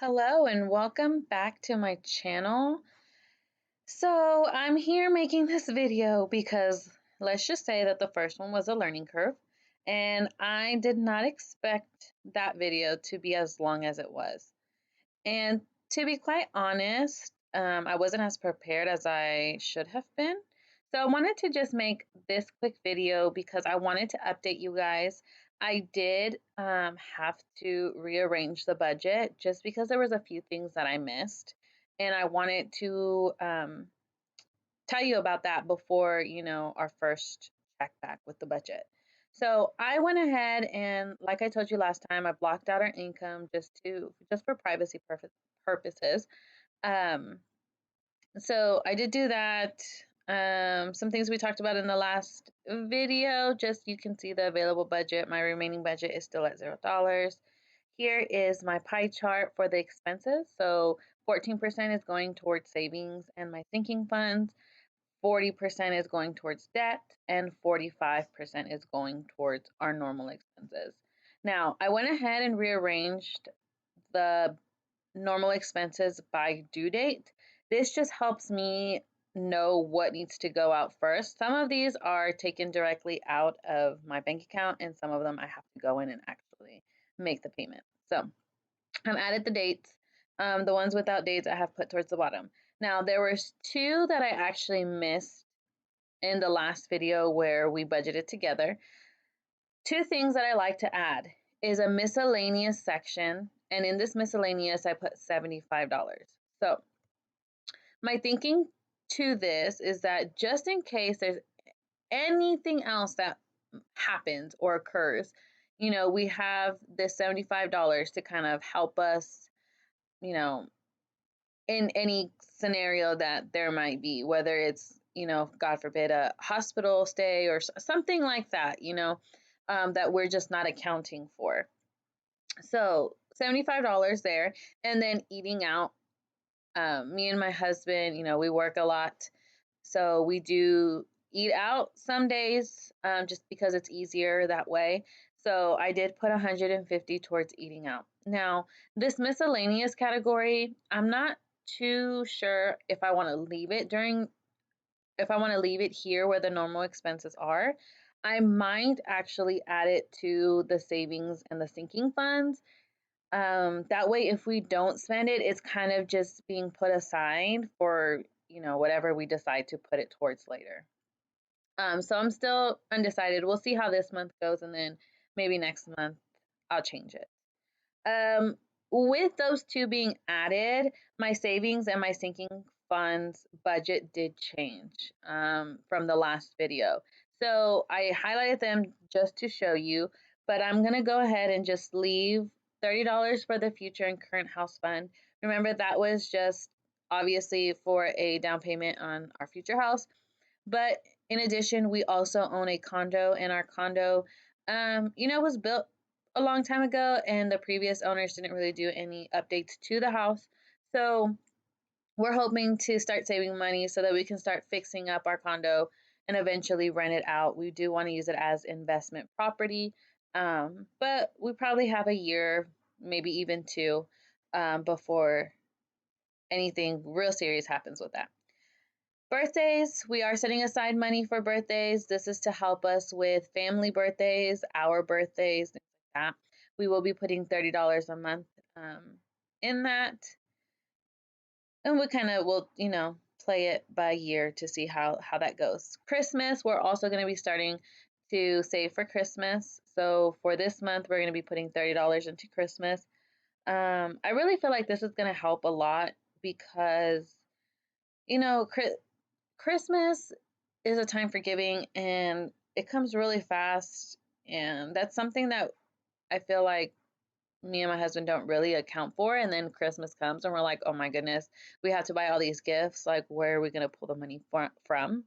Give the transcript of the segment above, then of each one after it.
Hello and welcome back to my channel. So I'm here making this video because let's just say that the first one was a learning curve and I did not expect that video to be as long as it was. And to be quite honest, I wasn't as prepared as I should have been. So I wanted to just make this quick video because I wanted to update you guys. I did have to rearrange the budget just because there was a few things that I missed. And I wanted to tell you about that before, our first check back with the budget. So I went ahead and, like I told you last time, I blocked out our income just for privacy purposes. Um, so I did do that. Some things we talked about in the last video, just you can see the available budget. My remaining budget is still at $0. Here is my pie chart for the expenses. So 14% is going towards savings and my sinking funds. 40% is going towards debt, and 45% is going towards our normal expenses. Now, I went ahead and rearranged the normal expenses by due date. This just helps me know what needs to go out first. Some of these are taken directly out of my bank account, and some of them I have to go in and actually make the payment. So I've added the dates. The ones without dates I have put towards the bottom. Now, there was two that I actually missed in the last video where we budgeted together. Two things that I like to add is a miscellaneous section, and in this miscellaneous, I put $75. So, my thinking to this is that just in case there's anything else that happens or occurs, we have this $75 to kind of help us, you know, in any scenario that there might be, whether it's, God forbid, a hospital stay or something like that, that we're just not accounting for. So $75 there. And then eating out. Me and my husband, we work a lot. So we do eat out some days just because it's easier that way. So I did put 150 towards eating out. Now, this miscellaneous category, I'm not too sure if I want to leave it here where the normal expenses are. I might actually add it to the savings and the sinking funds. That way, if we don't spend it, it's kind of just being put aside for, whatever we decide to put it towards later. So I'm still undecided. We'll see how this month goes, and then maybe next month I'll change it. With those two being added, my savings and my sinking funds budget did change from the last video. So I highlighted them just to show you, but I'm going to go ahead and just leave $30 for the future and current house fund. Remember, that was just obviously for a down payment on our future house. But in addition, we also own a condo, and our condo, was built a long time ago, and the previous owners didn't really do any updates to the house. So we're hoping to start saving money so that we can start fixing up our condo and eventually rent it out. We do want to use it as investment property, but we probably have a year, maybe even two, before anything real serious happens with that. Birthdays, we are setting aside money for birthdays. This is to help us with family birthdays, our birthdays, things like that. We will be putting $30 a month in that. And we kind of will, play it by year to see how that goes. Christmas, we're also going to be starting to save for Christmas. So for this month, we're going to be putting $30 into Christmas. I really feel like this is going to help a lot because, you know, Christmas is a time for giving and it comes really fast. And that's something that I feel like me and my husband don't really account for. And then Christmas comes and we're like, oh my goodness, we have to buy all these gifts. Like, where are we going to pull the money from?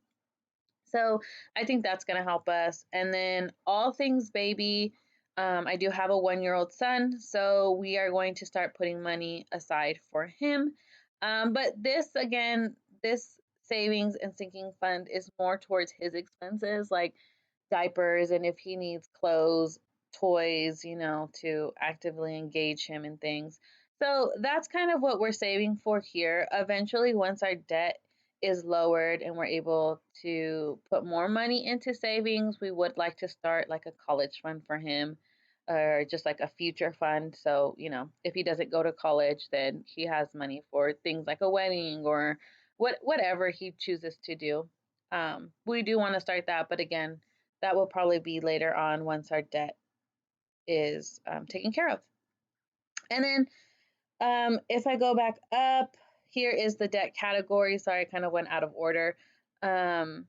So I think that's going to help us. And then all things baby. I do have a 1-year-old son, so we are going to start putting money aside for him. But this savings and sinking fund is more towards his expenses, like diapers, and if he needs clothes, toys, to actively engage him in things. So that's kind of what we're saving for here. Eventually, once our debt is lowered and we're able to put more money into savings, we would like to start like a college fund for him or just like a future fund. So, if he doesn't go to college, then he has money for things like a wedding or whatever he chooses to do. We do want to start that, but again, that will probably be later on once our debt is taken care of. And then if I go back up, here is the debt category. Sorry, I kind of went out of order. Um,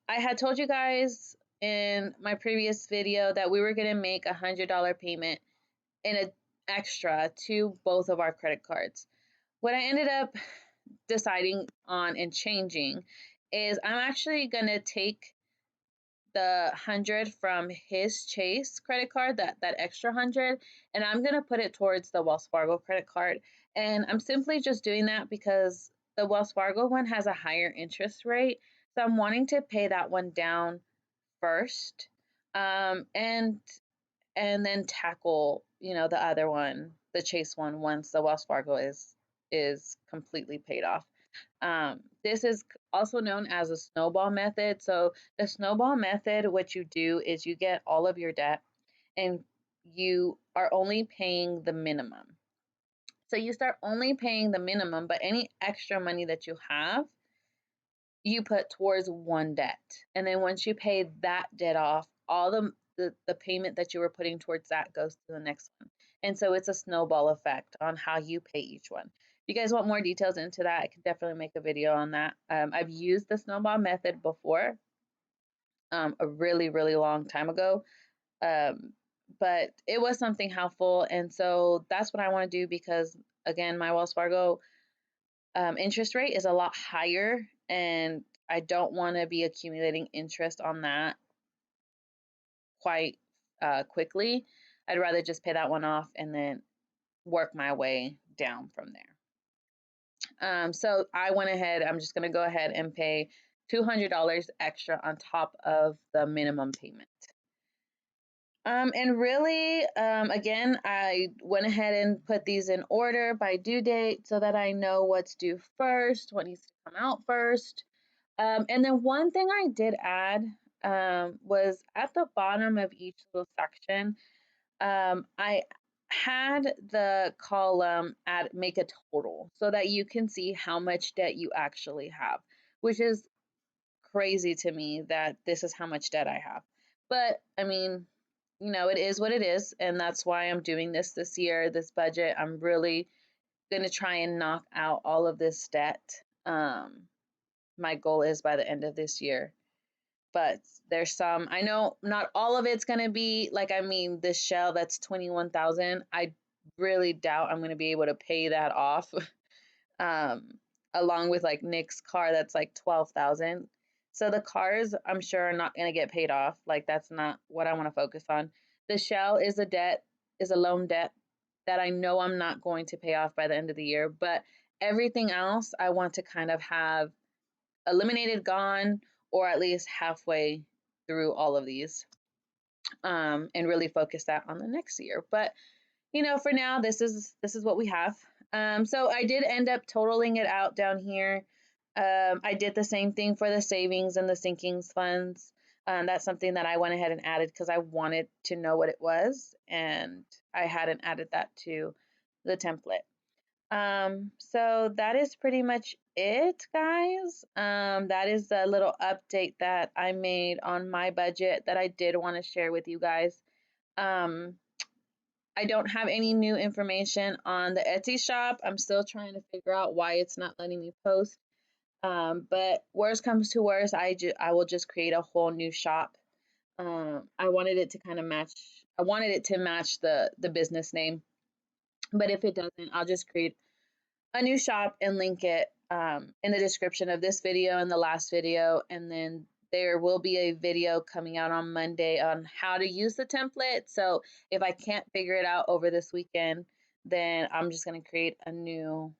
I had told you guys in my previous video that we were going to make $100 payment in an extra to both of our credit cards. What I ended up deciding on and changing is I'm actually going to take the 100 from his Chase credit card, that extra 100, and I'm going to put it towards the Wells Fargo credit card. And I'm simply just doing that because the Wells Fargo one has a higher interest rate. So I'm wanting to pay that one down first. And then tackle, the other one, the Chase one, once the Wells Fargo is completely paid off. This is also known as a snowball method. So the snowball method, what you do is you get all of your debt and you are only paying the minimum. So you start only paying the minimum, but any extra money that you have, you put towards one debt. And then once you pay that debt off, all the payment that you were putting towards that goes to the next one. And so it's a snowball effect on how you pay each one. If you guys want more details into that, I can definitely make a video on that. I've used the snowball method before, a really, really long time ago. But it was something helpful. And so that's what I want to do because, again, my Wells Fargo interest rate is a lot higher, and I don't want to be accumulating interest on that quite quickly. I'd rather just pay that one off and then work my way down from there. So I went ahead, I'm just going to go ahead and pay $200 extra on top of the minimum payment. And really, again, I went ahead and put these in order by due date so that I know what's due first, what needs to come out first. And then one thing I did add was at the bottom of each little section, I had the column add make a total so that you can see how much debt you actually have, which is crazy to me that this is how much debt I have. But I mean, it is what it is, and that's why I'm doing this year, this budget. I'm really going to try and knock out all of this debt. My goal is by the end of this year. But there's some, I know not all of it's going to be like, this shell that's 21,000. I really doubt I'm going to be able to pay that off. um, Along with like Nick's car that's like 12,000. So the cars, I'm sure, are not going to get paid off. Like, that's not what I want to focus on. The shell is a loan debt that I know I'm not going to pay off by the end of the year. But everything else, I want to kind of have eliminated, gone, or at least halfway through all of these, and really focus that on the next year. But for now, this is what we have. So I did end up totaling it out down here. I did the same thing for the savings and the sinkings funds. That's something that I went ahead and added because I wanted to know what it was, and I hadn't added that to the template. So that is pretty much it, guys. That is the little update that I made on my budget that I did want to share with you guys. Um, I don't have any new information on the Etsy shop. I'm still trying to figure out why it's not letting me post. But worst comes to worst, I will just create a whole new shop. I wanted it to kind of match. I wanted it to match the business name, but if it doesn't, I'll just create a new shop and link it in the description of this video and the last video. And then there will be a video coming out on Monday on how to use the template. So if I can't figure it out over this weekend, then I'm just going to create a new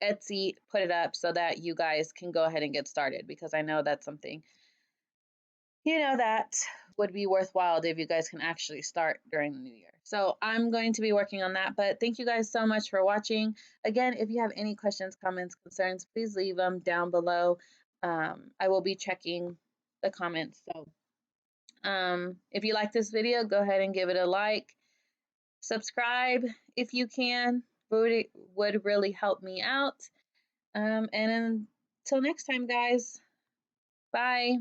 Etsy, put it up so that you guys can go ahead and get started, because I know that's something that would be worthwhile if you guys can actually start during the new year. So I'm going to be working on that. But thank you guys so much for watching. Again, if you have any questions, comments, concerns, please leave them down below. I will be checking the comments. So if you like this video, go ahead and give it a like. Subscribe if you can. Would really help me out. And until next time, guys. Bye.